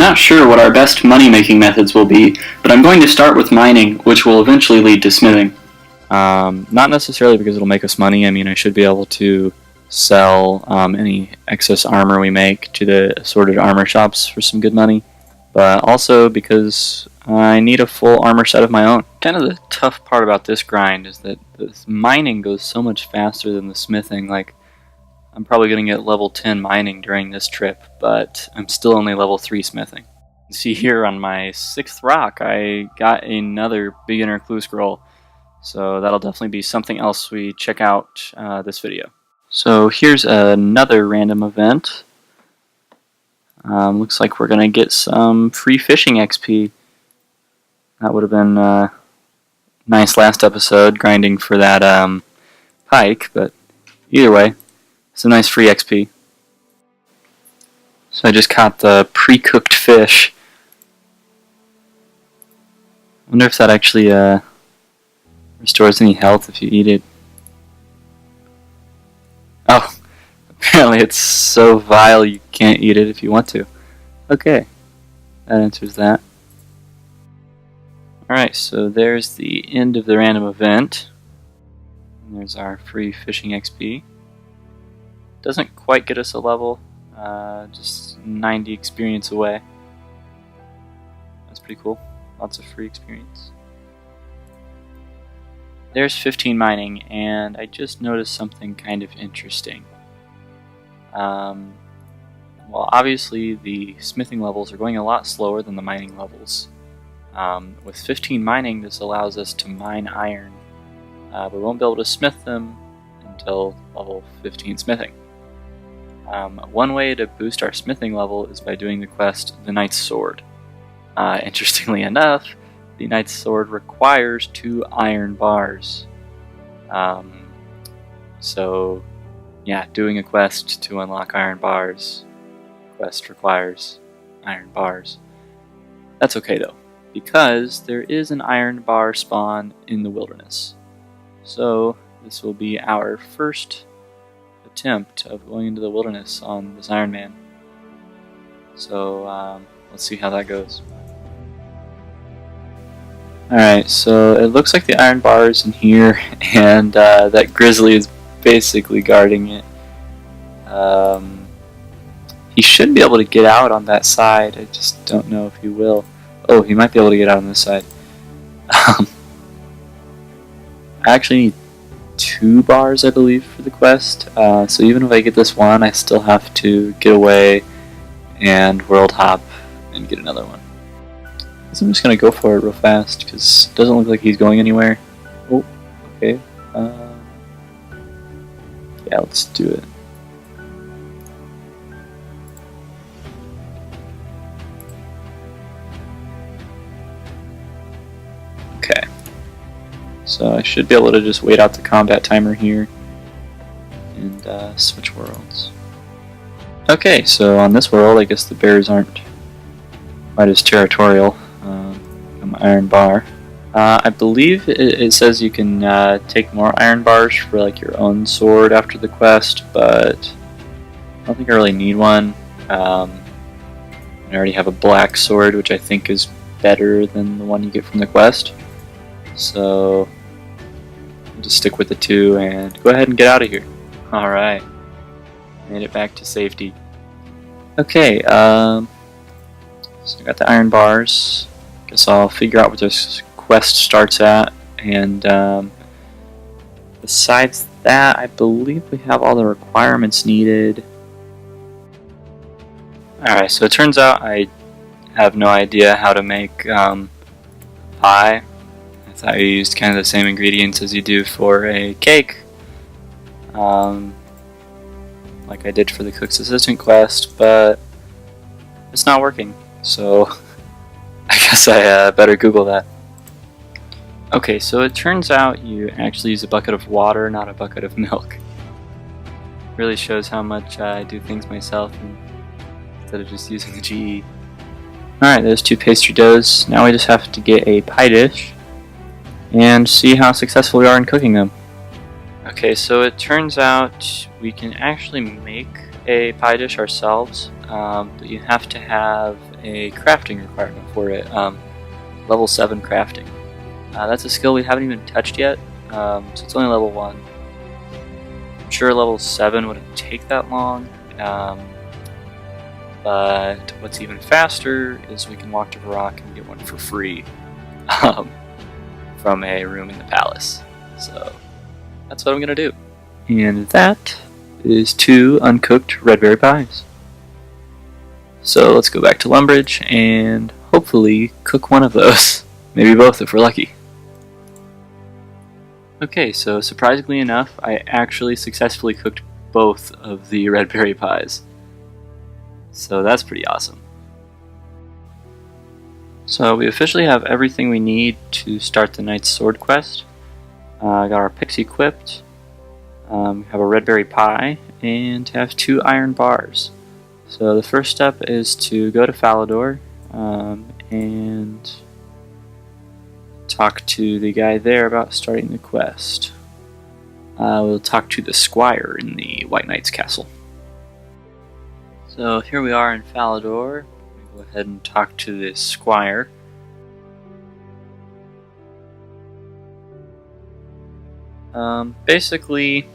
not sure what our best money-making methods will be, but I'm going to start with mining, which will eventually lead to smithing. Not necessarily because it'll make us money. I mean, I should be able to sell any excess armor we make to the assorted armor shops for some good money, but also because I need a full armor set of my own. Kind of the tough part about this grind is that the mining goes so much faster than the smithing. Like, I'm probably going to get level 10 mining during this trip, but I'm still only level 3 smithing. See here on my 6th rock, I got another beginner clue scroll, so that'll definitely be something else we check out this video. So here's another random event. Looks like we're going to get some free fishing XP. That would have been nice last episode, grinding for that pike, but either way, it's a nice free XP. So I just caught the pre-cooked fish. I wonder if that actually restores any health if you eat it. Oh, apparently it's so vile you can't eat it if you want to. Okay, that answers that. Alright, so there's the end of the random event. And there's our free fishing XP. Doesn't quite get us a level, just 90 experience away. That's pretty cool. Lots of free experience. There's 15 mining, and I just noticed something kind of interesting. Well, obviously the smithing levels are going a lot slower than the mining levels. With 15 mining, this allows us to mine iron. We won't be able to smith them until level 15 smithing. One way to boost our smithing level is by doing the quest, the Knight's Sword. Interestingly enough, the Knight's Sword requires 2 iron bars. So, yeah, doing a quest to unlock iron bars. Quest requires iron bars. That's okay though, because there is an iron bar spawn in the wilderness. So, this will be our first attempt of going into the wilderness on this Iron Man. So, let's see how that goes. Alright, so it looks like the iron bar is in here, and that grizzly is basically guarding it. He should be able to get out on that side, I just don't know if he will. Oh, he might be able to get out on this side. I actually need 2 bars, I believe, for the quest, so even if I get this one, I still have to get away and world hop and get another one. So I'm just going to go for it real fast, because it doesn't look like he's going anywhere. Oh, okay. Yeah, let's do it. Okay. So I should be able to just wait out the combat timer here and switch worlds. Okay, so on this world, I guess the bears aren't quite as territorial. Iron bar. I believe it says you can take more iron bars for like your own sword after the quest, but I don't think I really need one. I already have a black sword, which I think is better than the one you get from the quest. So I'll just stick with the 2 and go ahead and get out of here. Alright. Made it back to safety. Okay, so I got the iron bars. Guess I'll figure out what this quest starts at, and besides that, I believe we have all the requirements needed. Alright, so it turns out I have no idea how to make pie. I thought you used kind of the same ingredients as you do for a cake, like I did for the Cook's Assistant quest, but it's not working, so I guess I better Google that. Okay, so it turns out you actually use a bucket of water, not a bucket of milk. Really shows how much I do things myself instead of just using the GE. Alright, there's 2 pastry doughs. Now we just have to get a pie dish and see how successful we are in cooking them. Okay, so it turns out we can actually make a pie dish ourselves, but you have to have a crafting requirement for it. Level 7 crafting. That's a skill we haven't even touched yet, so it's only level 1. I'm sure level 7 wouldn't take that long, but what's even faster is we can walk to Varrock and get one for free from a room in the palace. So that's what I'm going to do. And that is 2 uncooked red berry pies. So let's go back to Lumbridge and hopefully cook one of those. Maybe both if we're lucky. Okay, so surprisingly enough, I actually successfully cooked both of the red berry pies. So that's pretty awesome. So we officially have everything we need to start the Knight's Sword quest. I got our picks equipped, have a red berry pie, and have 2 iron bars. So the first step is to go to Falador and talk to the guy there about starting the quest. We'll talk to the squire in the White Knight's castle. So here we are in Falador. We'll go ahead and talk to this squire. Basically,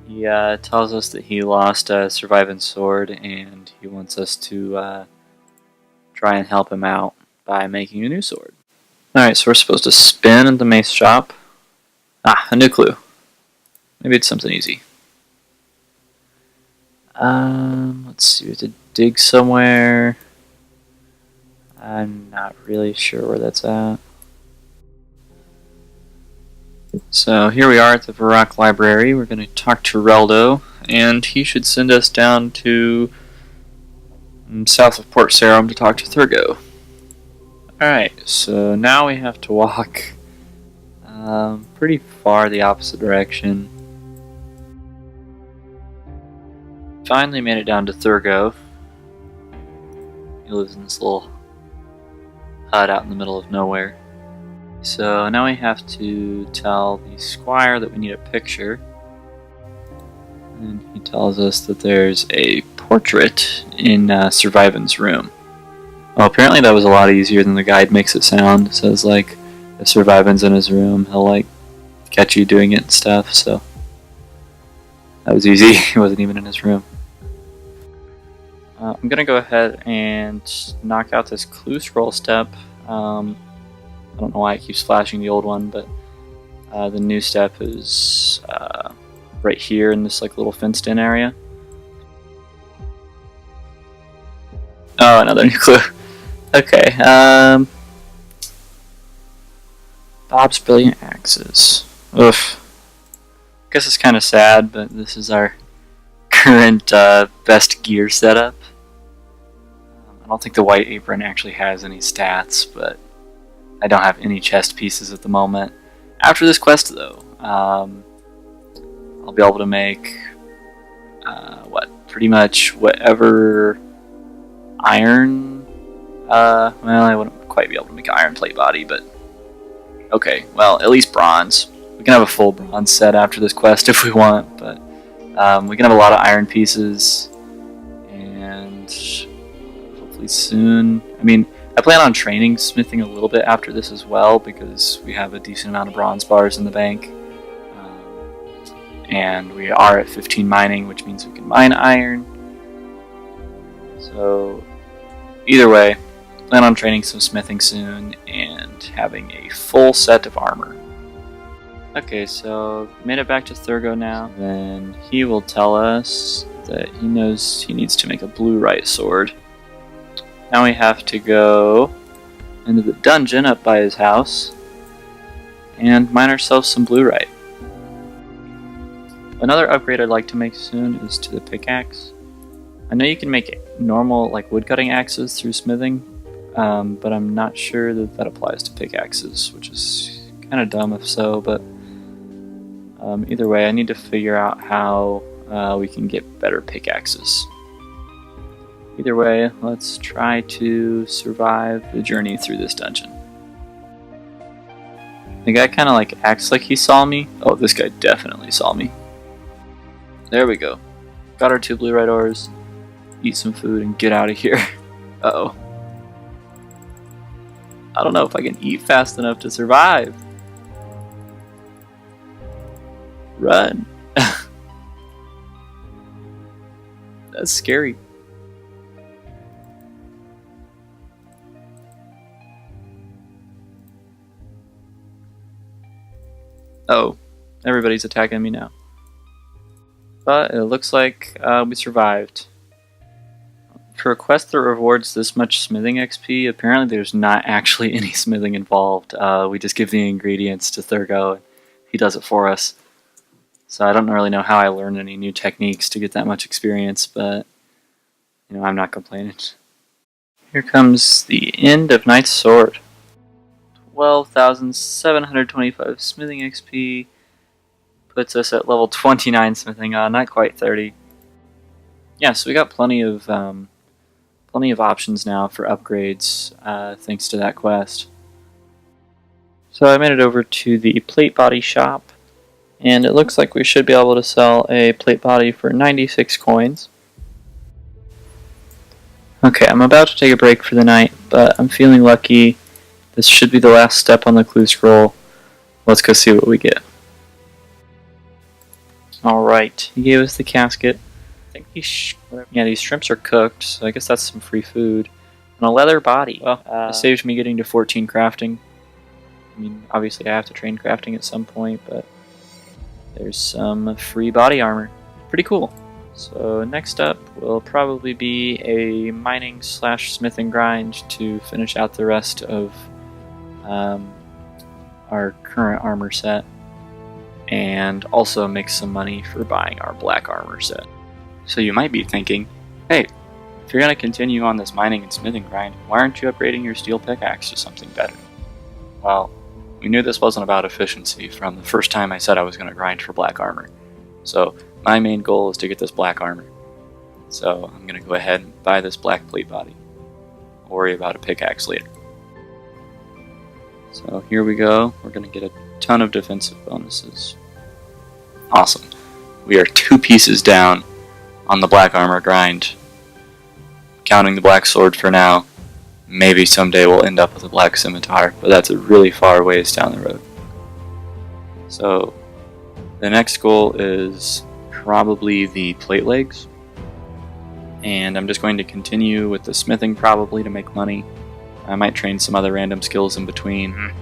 he tells us that he lost a surviving sword and he wants us to try and help him out by making a new sword. Alright, so we're supposed to spin in the mace shop. Ah, a new clue. Maybe it's something easy. Let's see, we have to dig somewhere. I'm not really sure where that's at. So here we are at the Varrock Library. We're going to talk to Reldo, and he should send us down to south of Port Sarum to talk to Thurgo. Alright, so now we have to walk pretty far the opposite direction. Finally made it down to Thurgo. He lives in this little hut out in the middle of nowhere. So now we have to tell the squire that we need a picture. And he tells us that there's a portrait in Survivan's room. Well, apparently that was a lot easier than the guide makes it sound. It says, like, if Survivan's in his room, he'll, like, catch you doing it and stuff, so that was easy. He wasn't even in his room. I'm gonna go ahead and knock out this clue scroll step. I don't know why it keeps flashing the old one, but the new step is right here in this, like, little fenced-in area. Oh, another new clue. Okay, Bob's Brilliant Axes. Oof. Guess it's kind of sad, but this is our current best gear setup. I don't think the White Apron actually has any stats, but I don't have any chest pieces at the moment. After this quest, though, I'll be able to make, pretty much whatever iron, well, I wouldn't quite be able to make an iron plate body, but okay, well, at least bronze. We can have a full bronze set after this quest if we want, but we can have a lot of iron pieces, and hopefully soon, I mean, I plan on training smithing a little bit after this as well, because we have a decent amount of bronze bars in the bank, and we are at 15 mining, which means we can mine iron. So either way, plan on training some smithing soon and having a full set of armor. Okay, so made it back to Thurgo now. Then he will tell us that he knows he needs to make a blue-right sword. Now we have to go into the dungeon up by his house and mine ourselves some blue-right. Another upgrade I'd like to make soon is to the pickaxe. I know you can make normal, like, woodcutting axes through smithing, but I'm not sure that that applies to pickaxes, which is kind of dumb if so, but either way, I need to figure out how we can get better pickaxes. Either way, let's try to survive the journey through this dungeon. The guy kind of, like, acts like he saw me. Oh, this guy definitely saw me. There we go. Got our 2 blue-right ores. Eat some food and get out of here. Uh-oh. I don't know if I can eat fast enough to survive. Run. That's scary. Oh, everybody's attacking me now. But it looks like we survived. For a quest that rewards this much smithing XP, apparently there's not actually any smithing involved. We just give the ingredients to Thurgo, and he does it for us. So I don't really know how I learned any new techniques to get that much experience, but you know, I'm not complaining. Here comes the end of Knight's Sword. 12,725 smithing XP puts us at level 29 smithing, not quite 30. Yeah, so we got plenty of options now for upgrades thanks to that quest. So I made it over to the plate body shop, and it looks like we should be able to sell a plate body for 96 coins. Okay, I'm about to take a break for the night, but I'm feeling lucky. This should be the last step on the clue scroll. Let's go see what we get. Alright, he gave us the casket. I think these shrimps are cooked, so I guess that's some free food. And a leather body. Well, it saved me getting to 14 crafting. I mean, obviously I have to train crafting at some point, but there's some free body armor. Pretty cool. So next up will probably be a mining/smithing grind to finish out the rest of our current armor set, and also make some money for buying our black armor set. So you might be thinking, hey, if you're going to continue on this mining and smithing grind, why aren't you upgrading your steel pickaxe to something better? Well, we knew this wasn't about efficiency from the first time I said I was going to grind for black armor. So my main goal is to get this black armor. So I'm going to go ahead and buy this black plate body. I'll worry about a pickaxe later. So here we go. We're going to get a ton of defensive bonuses. Awesome. We are 2 pieces down on the black armor grind. Counting the black sword for now. Maybe someday we'll end up with a black scimitar, but that's a really far ways down the road. So the next goal is probably the plate legs. And I'm just going to continue with the smithing probably to make money. I might train some other random skills in between.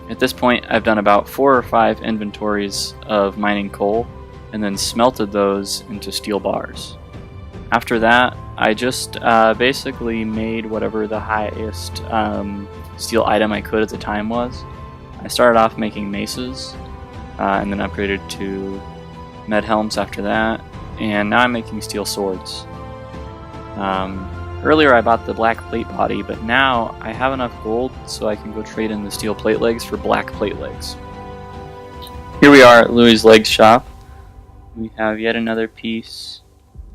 At this point, I've done about 4 or 5 inventories of mining coal, and then smelted those into steel bars. After that, I just basically made whatever the highest steel item I could at the time was. I started off making maces, and then upgraded to med helms after that, and now I'm making steel swords. Earlier I bought the black plate body, but now I have enough gold so I can go trade in the steel plate legs for black plate legs. Here we are at Louis' legs shop. We have yet another piece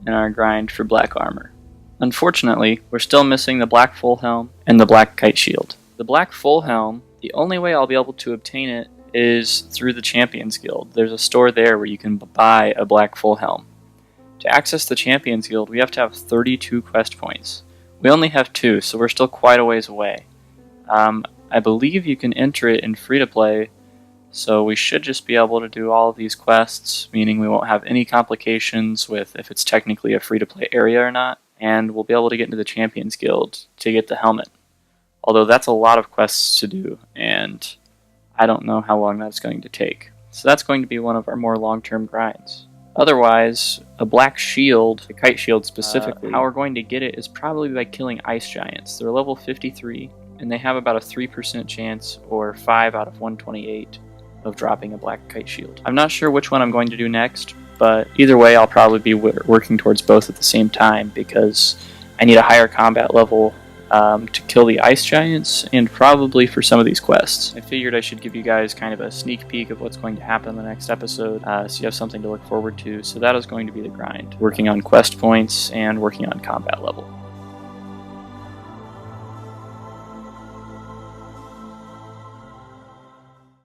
in our grind for black armor. Unfortunately, we're still missing the black full helm and the black kite shield. The black full helm, the only way I'll be able to obtain it is through the Champions Guild. There's a store there where you can buy a black full helm. To access the Champions Guild, we have to have 32 quest points. We only have 2, so we're still quite a ways away. I believe you can enter it in free-to-play, so we should just be able to do all of these quests, meaning we won't have any complications with if it's technically a free-to-play area or not, and we'll be able to get into the Champions Guild to get the helmet. Although that's a lot of quests to do, and I don't know how long that's going to take. So that's going to be one of our more long-term grinds. Otherwise, a black shield, a kite shield specifically, how we're going to get it is probably by killing ice giants. They're level 53, and they have about a 3% chance, or 5 out of 128, of dropping a black kite shield. I'm not sure which one I'm going to do next, but either way I'll probably be working towards both at the same time, because I need a higher combat level to kill the ice giants, and probably for some of these quests. I figured I should give you guys kind of a sneak peek of what's going to happen in the next episode, so you have something to look forward to. So that is going to be the grind, working on quest points and working on combat level.